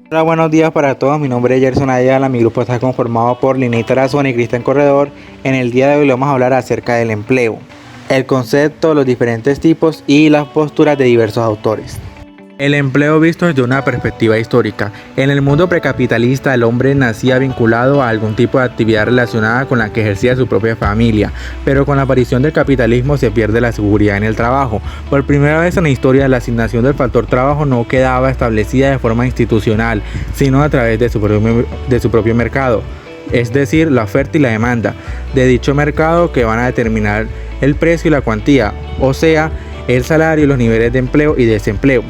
Hola, buenos días para todos. Mi nombre es Gerson Ayala. Mi grupo está conformado por Lineita Tarazona y Cristian Corredor. En el día de hoy vamos a hablar acerca del empleo, el concepto, los diferentes tipos y las posturas de diversos autores. El empleo visto desde una perspectiva histórica. En el mundo precapitalista, el hombre nacía vinculado a algún tipo de actividad relacionada con la que ejercía su propia familia, pero con la aparición del capitalismo se pierde la seguridad en el trabajo. Por primera vez en la historia, la asignación del factor trabajo no quedaba establecida de forma institucional, sino a través de su propio mercado, es decir, la oferta y la demanda de dicho mercado que van a determinar el precio y la cuantía, o sea, el salario y los niveles de empleo y desempleo.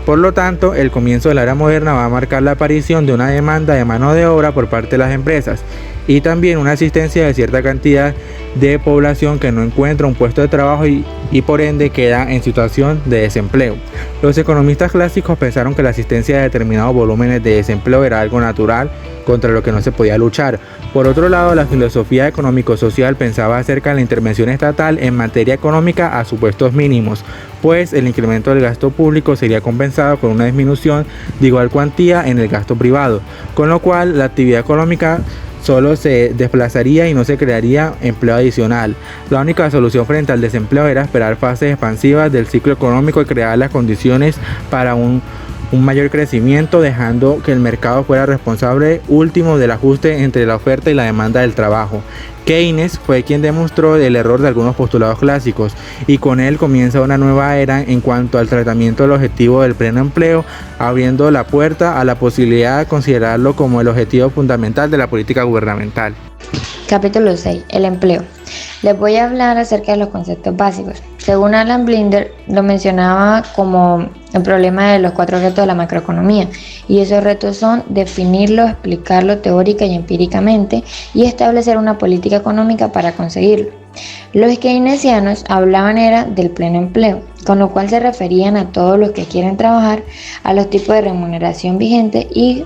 Por lo tanto, el comienzo de la era moderna va a marcar la aparición de una demanda de mano de obra por parte de las empresas y también una existencia de cierta cantidad de población que no encuentra un puesto de trabajo y por ende queda en situación de desempleo. Los economistas clásicos pensaron que la existencia de determinados volúmenes de desempleo era algo natural contra lo que no se podía luchar. Por otro lado, la filosofía económico-social pensaba acerca de la intervención estatal en materia económica a supuestos mínimos, pues el incremento del gasto público sería compensado con una disminución de igual cuantía en el gasto privado, con lo cual la actividad económica solo se desplazaría y no se crearía empleo adicional. La única solución frente al desempleo era esperar fases expansivas del ciclo económico y crear las condiciones para un mayor crecimiento, dejando que el mercado fuera responsable último del ajuste entre la oferta y la demanda del trabajo. Keynes fue quien demostró el error de algunos postulados clásicos y con él comienza una nueva era en cuanto al tratamiento del objetivo del pleno empleo, abriendo la puerta a la posibilidad de considerarlo como el objetivo fundamental de la política gubernamental. Capítulo 6. El empleo. Les voy a hablar acerca de los conceptos básicos. Según Alan Blinder, lo mencionaba como el problema de los 4 retos de la macroeconomía, y esos retos son definirlo, explicarlo teórica y empíricamente y establecer una política económica para conseguirlo. Los keynesianos hablaban del pleno empleo, con lo cual se referían a todos los que quieren trabajar, a los tipos de remuneración vigente y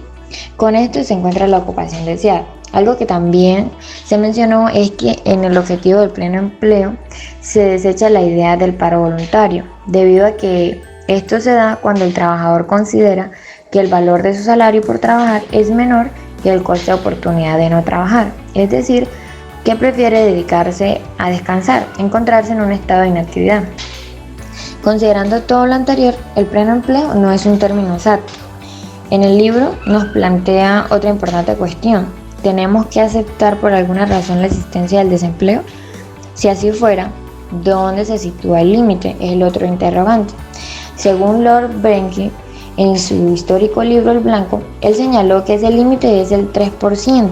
con esto se encuentra la ocupación deseada. Algo que también se mencionó es que en el objetivo del pleno empleo se desecha la idea del paro voluntario, debido a que esto se da cuando el trabajador considera que el valor de su salario por trabajar es menor que el coste de oportunidad de no trabajar, es decir, que prefiere dedicarse a descansar, encontrarse en un estado de inactividad. Considerando todo lo anterior, el pleno empleo no es un término exacto. En el libro nos plantea otra importante cuestión. ¿Tenemos que aceptar por alguna razón la existencia del desempleo? Si así fuera, ¿dónde se sitúa el límite? Es el otro interrogante. Según Lord Bernke, en su histórico libro El Blanco, él señaló que ese límite es el 3%,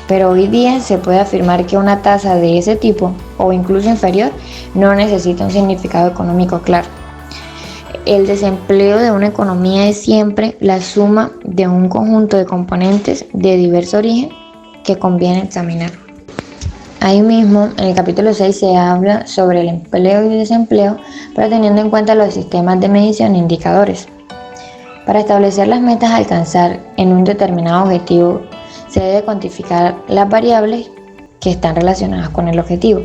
pero hoy día se puede afirmar que una tasa de ese tipo, o incluso inferior, no necesita un significado económico claro. El desempleo de una economía es siempre la suma de un conjunto de componentes de diverso origen que conviene examinar. Ahí mismo, en el capítulo 6 se habla sobre el empleo y el desempleo, pero teniendo en cuenta los sistemas de medición e indicadores. Para establecer las metas a alcanzar en un determinado objetivo, se debe cuantificar las variables que están relacionadas con el objetivo,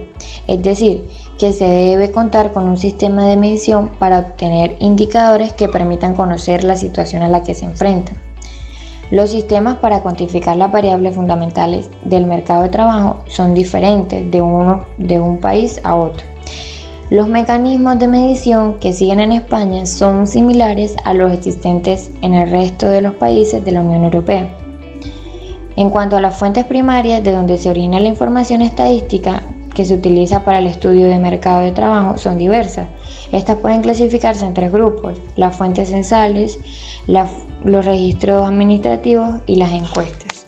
es decir, que se debe contar con un sistema de medición para obtener indicadores que permitan conocer la situación a la que se enfrentan. Los sistemas para cuantificar las variables fundamentales del mercado de trabajo son diferentes de un país a otro. Los mecanismos de medición que siguen en España son similares a los existentes en el resto de los países de la Unión Europea. En cuanto a las fuentes primarias de donde se origina la información estadística que se utiliza para el estudio de mercado de trabajo son diversas. Estas pueden clasificarse en 3 grupos: las fuentes censales, los registros administrativos y las encuestas.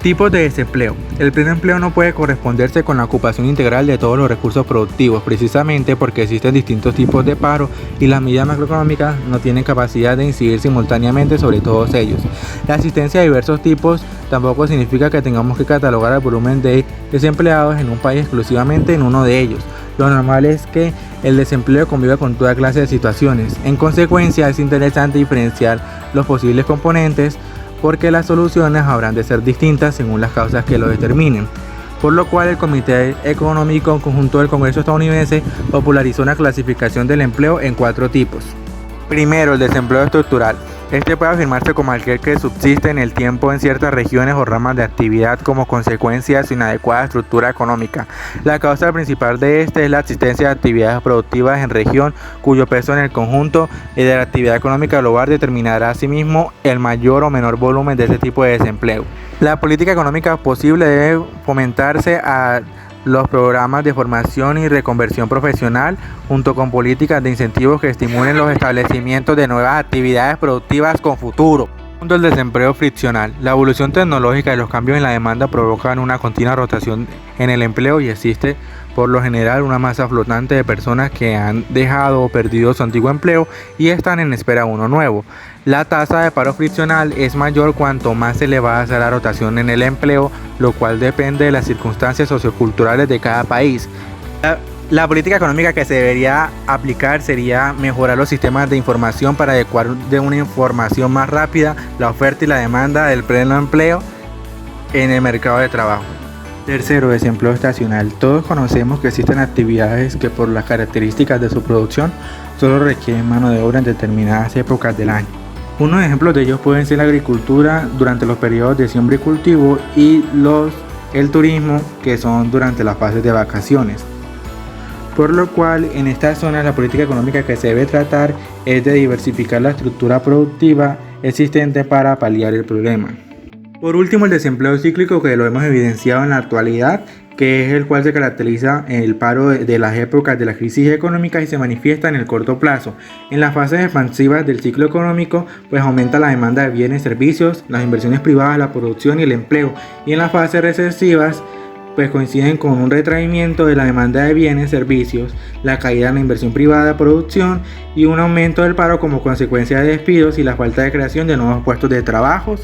Tipos de desempleo. El pleno empleo no puede corresponderse con la ocupación integral de todos los recursos productivos, precisamente porque existen distintos tipos de paro y las medidas macroeconómicas no tienen capacidad de incidir simultáneamente sobre todos ellos. La existencia de diversos tipos tampoco significa que tengamos que catalogar el volumen de desempleados en un país exclusivamente en uno de ellos. Lo normal es que el desempleo conviva con toda clase de situaciones. En consecuencia, es interesante diferenciar los posibles componentes, porque las soluciones habrán de ser distintas según las causas que lo determinen. Por lo cual el Comité Económico Conjunto del Congreso estadounidense popularizó una clasificación del empleo en 4 tipos. Primero, el desempleo estructural. Este puede afirmarse como aquel que subsiste en el tiempo en ciertas regiones o ramas de actividad como consecuencia de su inadecuada estructura económica. La causa principal de este es la existencia de actividades productivas en región cuyo peso en el conjunto de la actividad económica global determinará asimismo el mayor o menor volumen de este tipo de desempleo. La política económica posible debe fomentarse a los programas de formación y reconversión profesional, junto con políticas de incentivos que estimulen los establecimientos de nuevas actividades productivas con futuro. Segundo, el desempleo friccional. La evolución tecnológica y los cambios en la demanda provocan una continua rotación en el empleo y existe por lo general una masa flotante de personas que han dejado o perdido su antiguo empleo y están en espera de uno nuevo. La tasa de paro friccional es mayor cuanto más elevada sea la rotación en el empleo, lo cual depende de las circunstancias socioculturales de cada país. La política económica que se debería aplicar sería mejorar los sistemas de información para adecuar de una información más rápida la oferta y la demanda del pleno empleo en el mercado de trabajo. Tercero, desempleo estacional. Todos conocemos que existen actividades que por las características de su producción solo requieren mano de obra en determinadas épocas del año. Unos ejemplos de ellos pueden ser la agricultura durante los periodos de siembra y cultivo y el turismo, que son durante las fases de vacaciones. Por lo cual, en estas zonas la política económica que se debe tratar es de diversificar la estructura productiva existente para paliar el problema. Por último, el desempleo cíclico, que lo hemos evidenciado en la actualidad, que es el cual se caracteriza en el paro de las épocas de la crisis económica y se manifiesta en el corto plazo. En las fases expansivas del ciclo económico, pues aumenta la demanda de bienes y servicios, las inversiones privadas, la producción y el empleo. Y en las fases recesivas, pues coinciden con un retraimiento de la demanda de bienes, servicios, la caída en la inversión privada de producción y un aumento del paro como consecuencia de despidos y la falta de creación de nuevos puestos de trabajo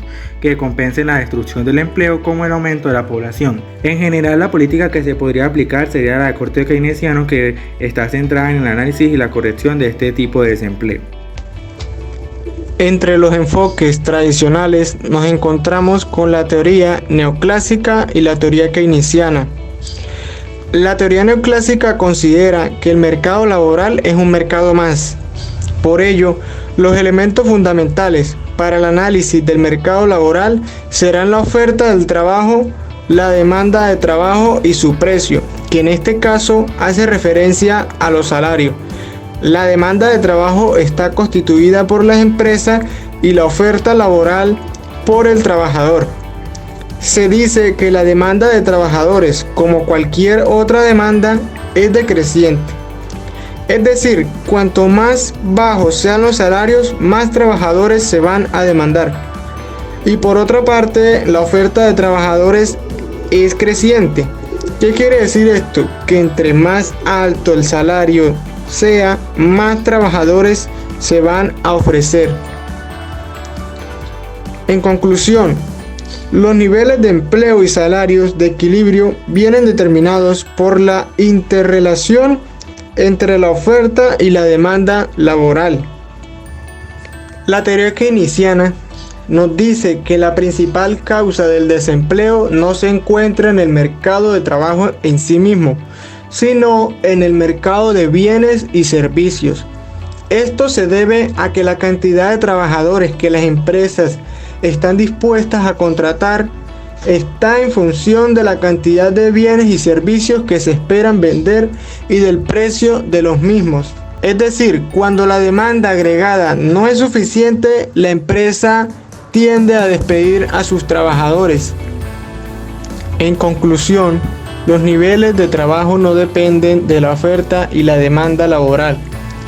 que compensen la destrucción del empleo como el aumento de la población. En general, la política que se podría aplicar sería la de corte keynesiano, que está centrada en el análisis y la corrección de este tipo de desempleo. Entre los enfoques tradicionales nos encontramos con la teoría neoclásica y la teoría keynesiana. La teoría neoclásica considera que el mercado laboral es un mercado más. Por ello, los elementos fundamentales para el análisis del mercado laboral serán la oferta del trabajo, la demanda de trabajo y su precio, que en este caso hace referencia a los salarios. La demanda de trabajo está constituida por las empresas y la oferta laboral por el trabajador. Se dice que la demanda de trabajadores, como cualquier otra demanda, es decreciente. Es decir, cuanto más bajos sean los salarios, más trabajadores se van a demandar. Y por otra parte, la oferta de trabajadores es creciente. ¿Qué quiere decir esto? Que entre más alto el salario sea, más trabajadores se van a ofrecer. En conclusión, los niveles de empleo y salarios de equilibrio vienen determinados por la interrelación entre la oferta y la demanda laboral. La teoría keynesiana nos dice que la principal causa del desempleo no se encuentra en el mercado de trabajo en sí mismo, sino en el mercado de bienes y servicios. Esto se debe a que la cantidad de trabajadores que las empresas están dispuestas a contratar está en función de la cantidad de bienes y servicios que se esperan vender y del precio de los mismos. Es decir, cuando la demanda agregada no es suficiente, la empresa tiende a despedir a sus trabajadores. En conclusión, los niveles de trabajo no dependen de la oferta y la demanda laboral,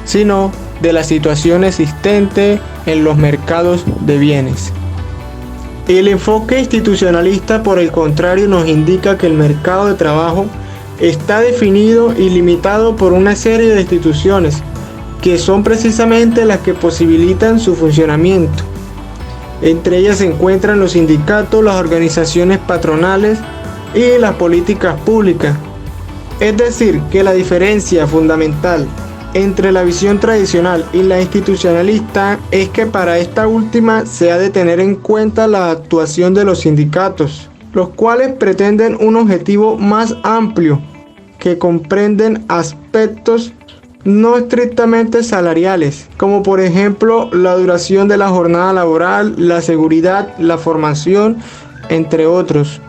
sino de la situación existente en los mercados de bienes. El enfoque institucionalista, por el contrario, nos indica que el mercado de trabajo está definido y limitado por una serie de instituciones que son precisamente las que posibilitan su funcionamiento. Entre ellas se encuentran los sindicatos, las organizaciones patronales y las políticas públicas. Es decir, que la diferencia fundamental entre la visión tradicional y la institucionalista es que para esta última se ha de tener en cuenta la actuación de los sindicatos, los cuales pretenden un objetivo más amplio que comprenden aspectos no estrictamente salariales, como por ejemplo la duración de la jornada laboral, la seguridad, la formación, entre otros.